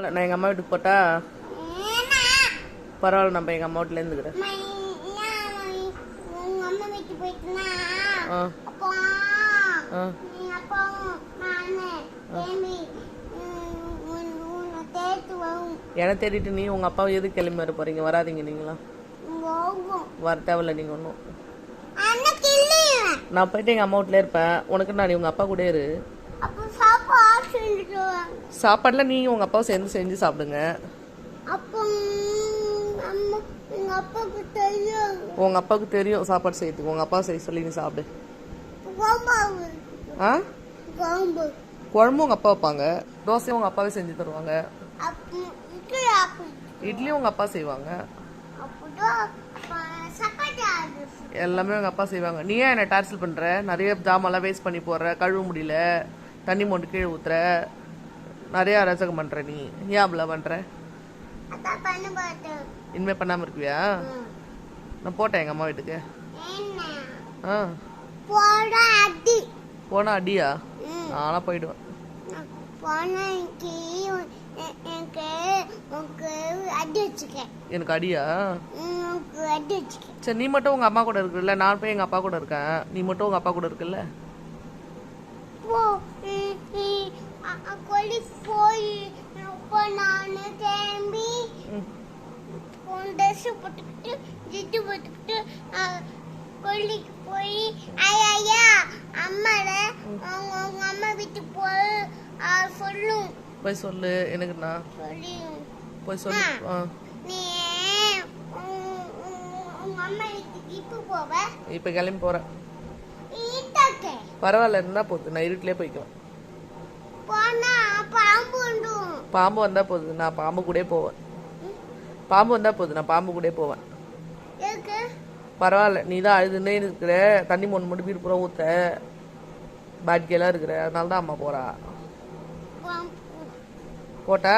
நான் எங்கள் அம்மா வீட்டுக்கு போட்டா பரவாயில்ல, நம்ம எங்கள் அம்மா வீட்டில் இருந்துக்கிறேன். என்னை தேடிட்டு நீ உங்கள் அப்பாவை எது கிளம்பி வர போறீங்க? வராதிங்க நீங்களா? வர தேவையில்ல நீங்கள் ஒன்றும். நான் போயிட்டு எங்கள் அம்மா வீட்டில் இருப்பேன். உனக்கு நான் உங்கள் அப்பா கூட இரு. சாப்பாடுல நீ உங்க அப்பாவை சேர்ந்து செஞ்சு சாப்பிடுங்க. உங்க அப்பாவுக்கு தெரியும் சாப்பாடு செய்யறதுக்கு. உங்க அப்பா செய்ய சொல்லி நீ சாப்பிடு. குழம்பு உங்க அப்பா வைப்பாங்க, தோசையும் உங்க அப்பாவே செஞ்சு தருவாங்க, இட்லியும் உங்க அப்பா செய்வாங்க, எல்லாமே உங்க அப்பா செய்வாங்க. நீ ஏன் என்ன டார்ச்சல் பண்ற? நிறைய ஜாமெல்லாம் வேஸ்ட் பண்ணி போடுற, கழுவ முடியல, தண்ணி மொண்டு கீழே ஊத்துற, நிறைய அராஜகம் பண்ற. நீ ஏன் அப்படிலாம் பண்ற? இனிமே பண்ணாம இருக்குவியா? நான் போட்டேன் எங்க அம்மா வீட்டுக்கு. போனா அடியா? நானா போயிடுவேன். எனக்கு அடியா? சரி, நீ மட்டும் உங்க அம்மா கூட இருக்குல்ல, நான் போய் எங்க அப்பா கூட இருக்கேன். நீ மட்டும் உங்க அப்பா கூட இருக்குல்ல. போய் சொல்லு எனக்கு. நான் போய் சொல்லு. இப்ப கிளம்பி போறேன். பரவாயில்ல, இருந்தா போகுது. நான் இருட்டிலே போய்க்குவேன். பாம்பு வந்தா போகுது, நான் பாம்பு கூட போவேன். பாம்பு வந்தா போகுது, நான் பாம்பு கூட போவேன். பரவாயில்ல, நீ தான் அழுதுன்னே இருக்கிற. தண்ணி மொண்டு மட்டும் வீடு பூரா ஊத்த பாட்கெல்லாம் இருக்கிற. அதனால தான் அம்மா போறா. போட்டா